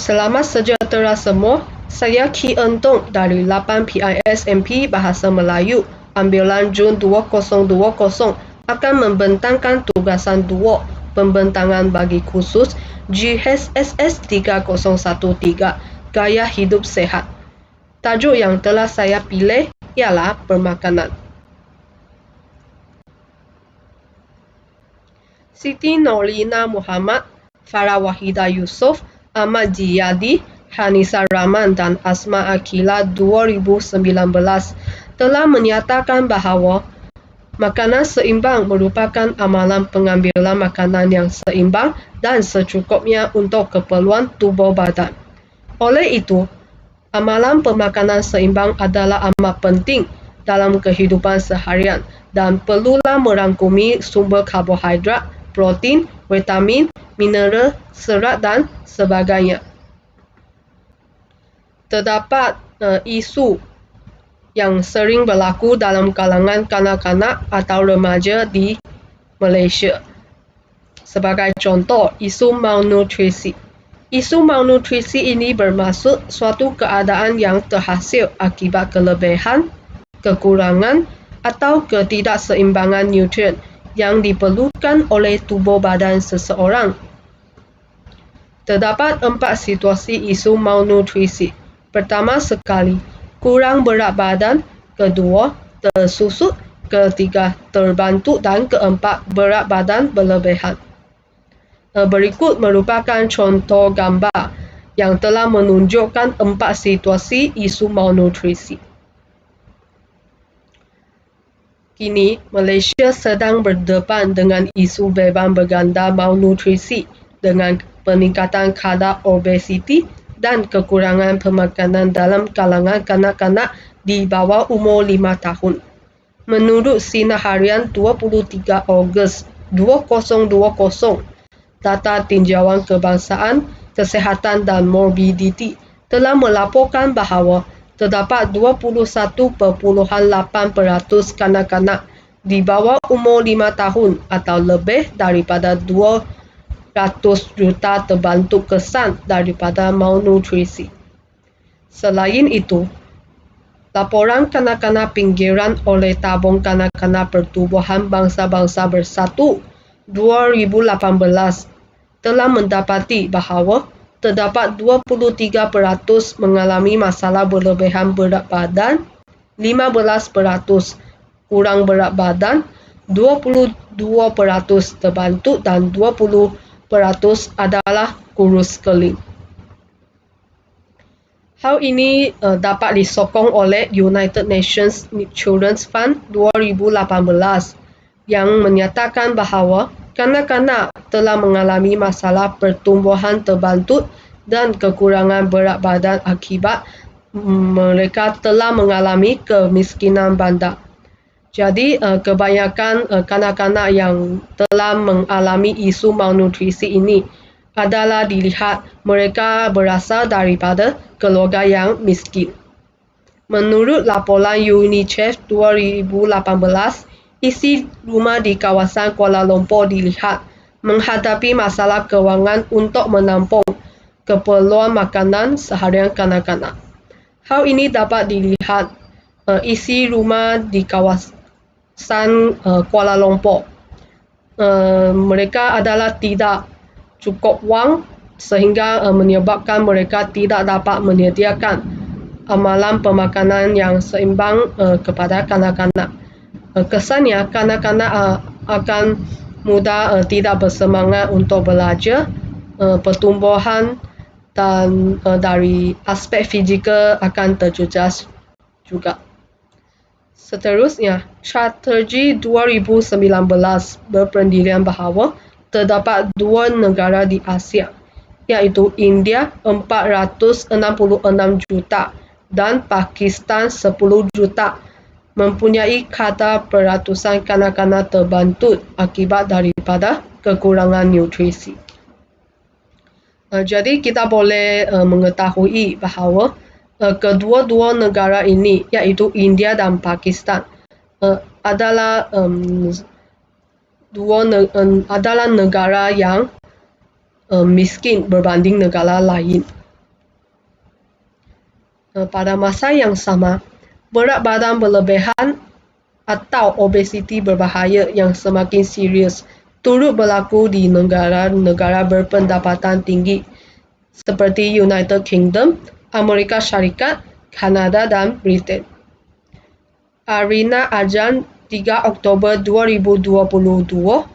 Selamat sejahtera semua. Saya Ki Entong dari 8 PISMP Bahasa Melayu ambilan Jun 2020 akan membentangkan tugasan 2 pembentangan bagi khusus GHSS 3013 Gaya Hidup Sehat. Tajuk yang telah saya pilih ialah permakanan. Siti Nurlina Muhammad, Farah Wahida Yusof, Ahmad Jiyadi, Hanisa Rahman dan Asma Akila 2019 telah menyatakan bahawa makanan seimbang merupakan amalan pengambilan makanan yang seimbang dan secukupnya untuk keperluan tubuh badan. Oleh itu, amalan pemakanan seimbang adalah amat penting dalam kehidupan seharian dan perlulah merangkumi sumber karbohidrat, protein, vitamin, mineral, serat dan sebagainya. Terdapat isu yang sering berlaku dalam kalangan kanak-kanak atau remaja di Malaysia. Sebagai contoh, isu malnutrisi. Isu malnutrisi ini bermaksud suatu keadaan yang terhasil akibat kelebihan, kekurangan atau ketidakseimbangan nutrien yang diperlukan oleh tubuh badan seseorang. Terdapat 4 situasi isu malnutrisi. Pertama sekali, kurang berat badan. Kedua, tersusut. Ketiga, terbantu. Dan keempat, berat badan berlebihan. Berikut merupakan contoh gambar yang telah menunjukkan 4 situasi isu malnutrisi. Kini, Malaysia sedang berdepan dengan isu beban berganda malnutrisi dengan peningkatan kadar obesiti dan kekurangan pemakanan dalam kalangan kanak-kanak di bawah umur 5 tahun. Menurut Sinar Harian 23 Ogos 2020, data tinjauan kebangsaan, kesihatan dan morbiditi telah melaporkan bahawa terdapat 21.8% kanak-kanak di bawah umur 5 tahun atau lebih daripada 200 juta terbantu kesan daripada malnutrisi. Selain itu, laporan kanak-kanak pinggiran oleh Tabung Kanak-kanak Pertubuhan Bangsa-Bangsa Bersatu 2018 telah mendapati bahawa terdapat 23% mengalami masalah berlebihan berat badan, 15% kurang berat badan, 22% terbantu dan 20% adalah kurus kering. Hal ini dapat disokong oleh United Nations Children's Fund 2018 yang menyatakan bahawa kanak-kanak telah mengalami masalah pertumbuhan terbantu dan kekurangan berat badan akibat mereka telah mengalami kemiskinan bandar. Jadi, kebanyakan kanak-kanak yang telah mengalami isu malnutrisi ini adalah dilihat mereka berasal daripada keluarga yang miskin. Menurut laporan UNICEF 2018, isi rumah di kawasan Kuala Lumpur dilihat menghadapi masalah kewangan untuk menampung keperluan makanan seharian kanak-kanak. Hal ini dapat dilihat isi rumah di kawasan Kuala Lumpur. Mereka adalah tidak cukup wang sehingga menyebabkan mereka tidak dapat menyediakan amalan pemakanan yang seimbang kepada kanak-kanak. Kesannya, kanak-kanak akan mudah tidak bersemangat untuk belajar, pertumbuhan dan dari aspek fizikal akan terjejas juga. Seterusnya, strategi 2019 berpendirian bahawa terdapat 2 negara di Asia, iaitu India 466 juta dan Pakistan 10 juta, mempunyai kadar peratusan kanak-kanak terbantu akibat daripada kekurangan nutrisi. Jadi kita boleh mengetahui bahawa kedua-dua negara ini, iaitu India dan Pakistan, adalah negara yang miskin berbanding negara lain. Pada masa yang sama, berat badan berlebihan atau obesiti berbahaya yang semakin serius turut berlaku di negara-negara berpendapatan tinggi seperti United Kingdom, Amerika Syarikat, Kanada dan Britain. Arina Ajan 3 Oktober 2022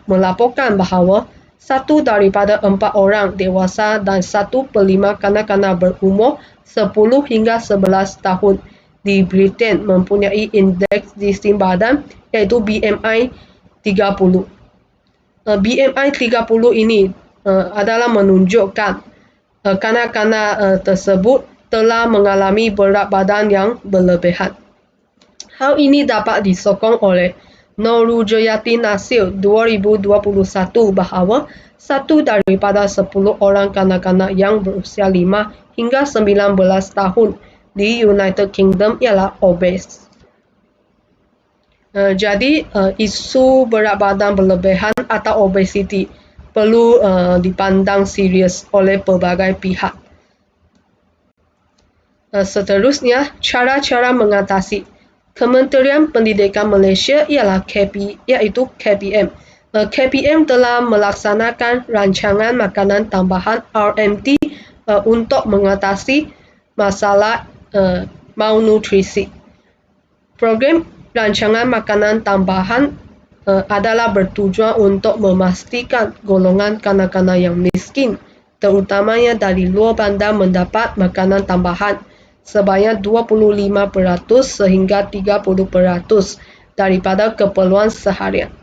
melaporkan bahawa 1 daripada 4 orang dewasa dan 1/5 kanak-kanak berumur 10 hingga 11 tahun di Britain mempunyai indeks disiplin badan iaitu BMI 30. BMI 30 ini adalah menunjukkan kanak-kanak tersebut telah mengalami berat badan yang berlebihan. Hal ini dapat disokong oleh Norujayati Nasir 2021 bahawa 1 daripada 10 orang kanak-kanak yang berusia 5 hingga 19 tahun di United Kingdom ialah obes. Jadi, isu berat badan berlebihan atau obesiti perlu dipandang serius oleh pelbagai pihak. Seterusnya, cara-cara mengatasi. Kementerian Pendidikan Malaysia ialah iaitu KPM. KPM telah melaksanakan rancangan makanan tambahan RMT untuk mengatasi masalah malnutrisi. Program rancangan makanan tambahan adalah bertujuan untuk memastikan golongan kanak-kanak yang miskin, terutamanya dari luar bandar, mendapat makanan tambahan sebanyak 25% sehingga 30% daripada keperluan seharian.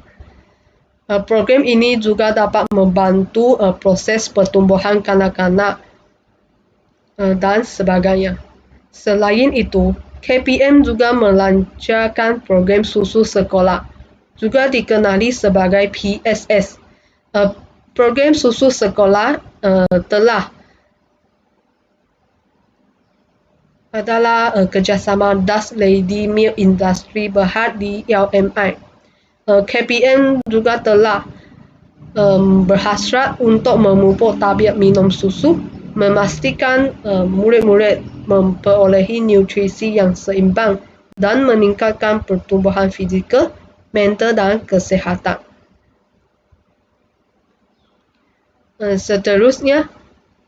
Program ini juga dapat membantu proses pertumbuhan kanak-kanak dan sebagainya. Selain itu, KPM juga melancarkan program susu sekolah, juga dikenali sebagai PSS. Program susu sekolah adalah kerjasama Dutch Lady Milk Industry Berhad di LMI. KPM juga telah berhasrat untuk memupuk tabiat minum susu, memastikan murid-murid memperolehi nutrisi yang seimbang dan meningkatkan pertumbuhan fizikal, mental dan kesihatan. Seterusnya,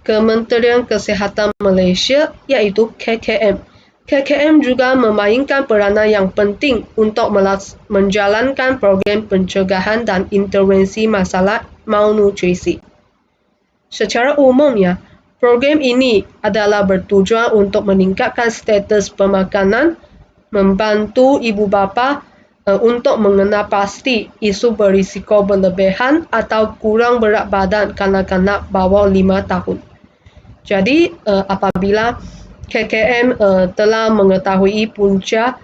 Kementerian Kesihatan Malaysia iaitu KKM. KKM juga memainkan peranan yang penting untuk menjalankan program pencegahan dan intervensi masalah malnutrisi. Secara umumnya, program ini adalah bertujuan untuk meningkatkan status pemakanan, membantu ibu bapa untuk mengenal pasti isu berisiko berlebihan atau kurang berat badan kanak-kanak bawah 5 tahun. Jadi, apabila KKM telah mengetahui punca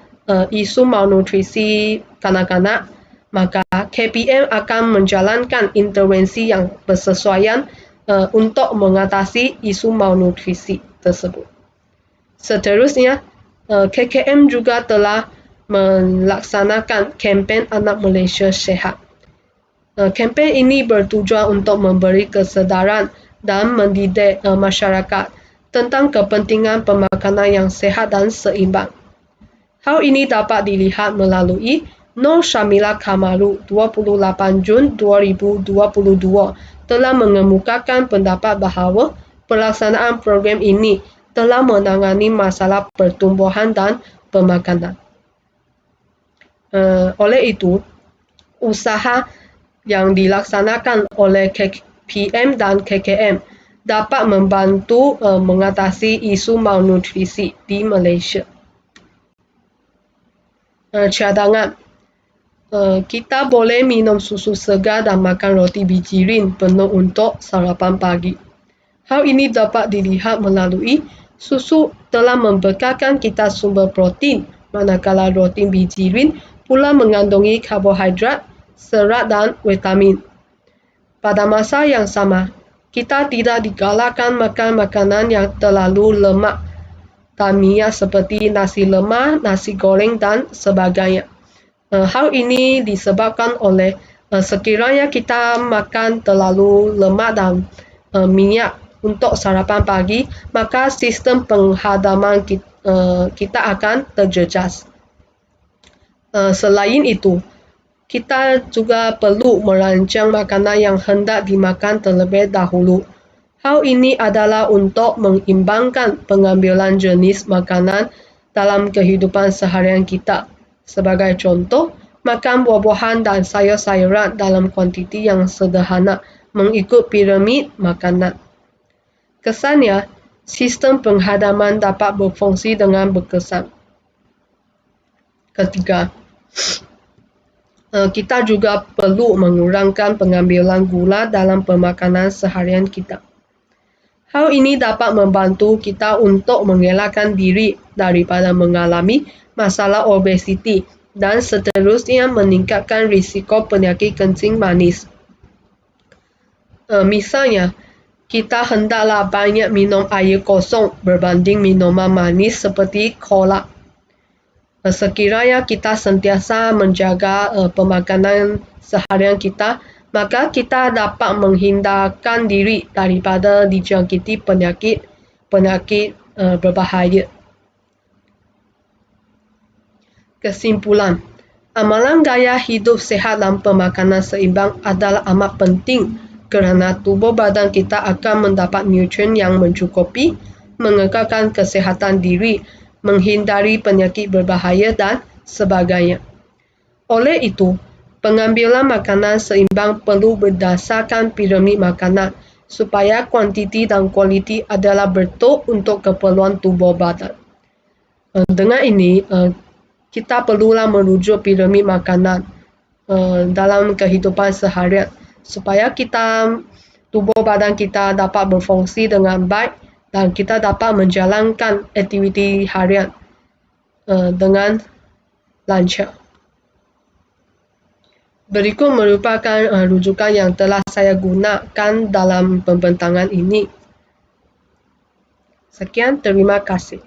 isu malnutrisi kanak-kanak, maka KPM akan menjalankan intervensi yang bersesuaian untuk mengatasi isu malnutrisi tersebut. Seterusnya, KKM juga telah melaksanakan kempen Anak Malaysia Sihat. Kempen ini bertujuan untuk memberi kesedaran dan mendidik masyarakat tentang kepentingan pemakanan yang sihat dan seimbang. Hal ini dapat dilihat melalui Nur Syamila Kamalu 28 Jun 2022 telah mengemukakan pendapat bahawa pelaksanaan program ini telah menangani masalah pertumbuhan dan pemakanan. Oleh itu, usaha yang dilaksanakan oleh KPM dan KKM dapat membantu mengatasi isu malnutrisi di Malaysia. Cadangan. Kita boleh minum susu segar dan makan roti bijirin penuh untuk sarapan pagi. Hal ini dapat dilihat melalui susu telah membekalkan kita sumber protein, manakala roti bijirin pula mengandungi karbohidrat, serat dan vitamin. Pada masa yang sama, kita tidak digalakkan makan makanan yang terlalu lemak dan minyak seperti nasi lemak, nasi goreng dan sebagainya. Hal ini disebabkan oleh sekiranya kita makan terlalu lemak dan minyak, untuk sarapan pagi, maka sistem penghadaman kita akan terjejas. Selain itu, kita juga perlu merancang makanan yang hendak dimakan terlebih dahulu. Hal ini adalah untuk mengimbangkan pengambilan jenis makanan dalam kehidupan seharian kita. Sebagai contoh, makan buah-buahan dan sayur-sayuran dalam kuantiti yang sederhana mengikut piramid makanan. Kesannya, sistem penghadaman dapat berfungsi dengan berkesan. Ketiga, kita juga perlu mengurangkan pengambilan gula dalam pemakanan seharian kita. Hal ini dapat membantu kita untuk mengelakkan diri daripada mengalami masalah obesiti dan seterusnya meningkatkan risiko penyakit kencing manis. Misalnya, kita hendaklah banyak minum air kosong berbanding minuman manis seperti cola. Sekiranya kita sentiasa menjaga pemakanan seharian kita, maka kita dapat menghindarkan diri daripada dijangkiti penyakit berbahaya. Kesimpulan, amalan gaya hidup sihat dan pemakanan seimbang adalah amat penting kerana tubuh badan kita akan mendapat nutrien yang mencukupi, mengekalkan kesihatan diri, menghindari penyakit berbahaya dan sebagainya. Oleh itu, pengambilan makanan seimbang perlu berdasarkan piramid makanan supaya kuantiti dan kualiti adalah betul untuk keperluan tubuh badan. Dengan ini, kita perlulah merujuk piramid makanan dalam kehidupan seharian supaya tubuh badan kita dapat berfungsi dengan baik dan kita dapat menjalankan aktiviti harian dengan lancar. Berikut merupakan rujukan yang telah saya gunakan dalam pembentangan ini. Sekian, terima kasih.